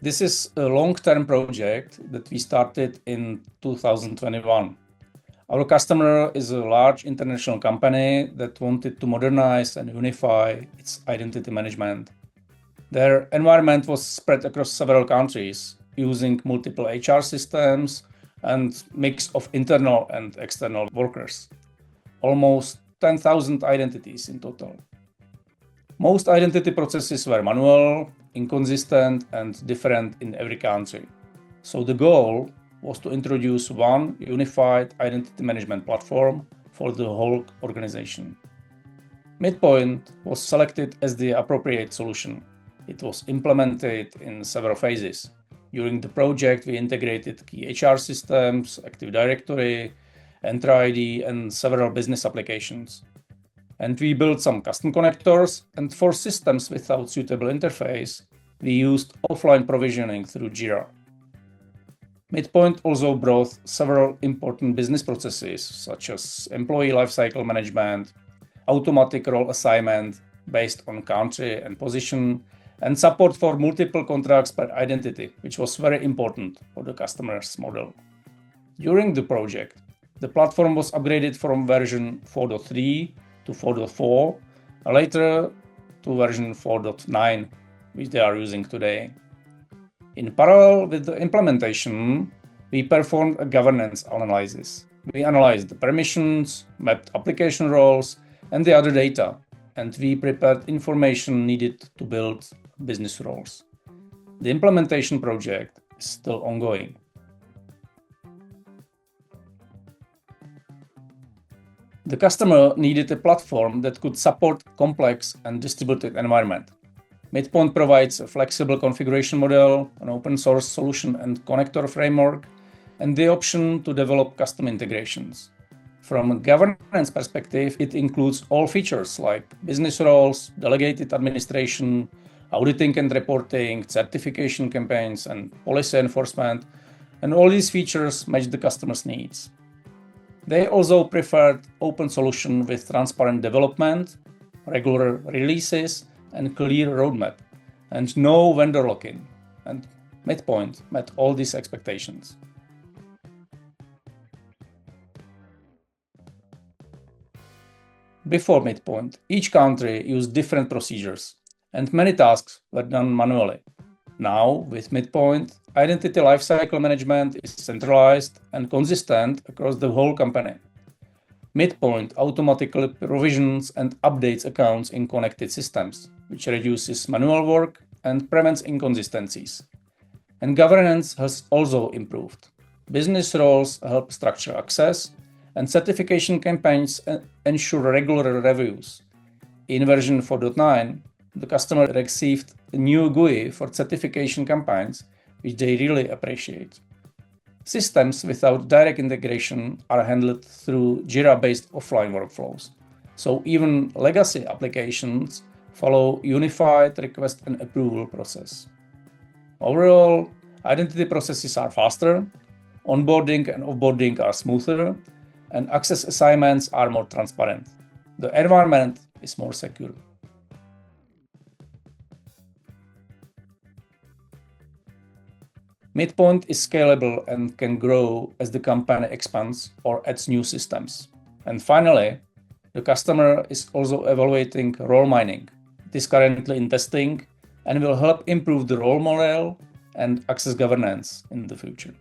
This is a long-term project that we started in 2021. Our customer is a large international company that wanted to modernize and unify its identity management. Their environment was spread across several countries using multiple HR systems and mix of internal and external workers. Almost 10,000 identities in total. Most identity processes were manual, inconsistent, and different in every country. So the goal was to introduce one unified identity management platform for the whole organization. MidPoint was selected as the appropriate solution. It was implemented in several phases. During the project, we integrated key HR systems, Active Directory, Enter ID, and several business applications. And we built some custom connectors, and for systems without suitable interface, we used offline provisioning through Jira. MidPoint also brought several important business processes, such as employee lifecycle management, automatic role assignment based on country and position, and support for multiple contracts per identity, which was very important for the customer's model. During the project, the platform was upgraded from version 4.3 to 4.4, and later to version 4.9, which they are using today. In parallel with the implementation, we performed a governance analysis. We analyzed the permissions, mapped application roles, and the other data, and we prepared information needed to build business roles. The implementation project is still ongoing. The customer needed a platform that could support complex and distributed environment. MidPoint provides a flexible configuration model, an open source solution and connector framework, and the option to develop custom integrations. From a governance perspective, it includes all features like business roles, delegated administration, auditing and reporting, certification campaigns, and policy enforcement, and all these features match the customer's needs. They also preferred open solution with transparent development, regular releases, and clear roadmap, and no vendor lock-in. And MidPoint met all these expectations. Before MidPoint, each country used different procedures, and many tasks were done manually. Now, with MidPoint, identity lifecycle management is centralized and consistent across the whole company. MidPoint automatically provisions and updates accounts in connected systems, which reduces manual work and prevents inconsistencies. And governance has also improved. Business roles help structure access, and certification campaigns ensure regular reviews. In version 4.9, the customer received a new GUI for certification campaigns, which they really appreciate. Systems without direct integration are handled through Jira-based offline workflows. So even legacy applications follow unified request and approval process. Overall, identity processes are faster, onboarding and offboarding are smoother, and access assignments are more transparent. The environment is more secure. MidPoint is scalable and can grow as the company expands or adds new systems. And finally, the customer is also evaluating role mining. It is currently in testing and will help improve the role model and access governance in the future.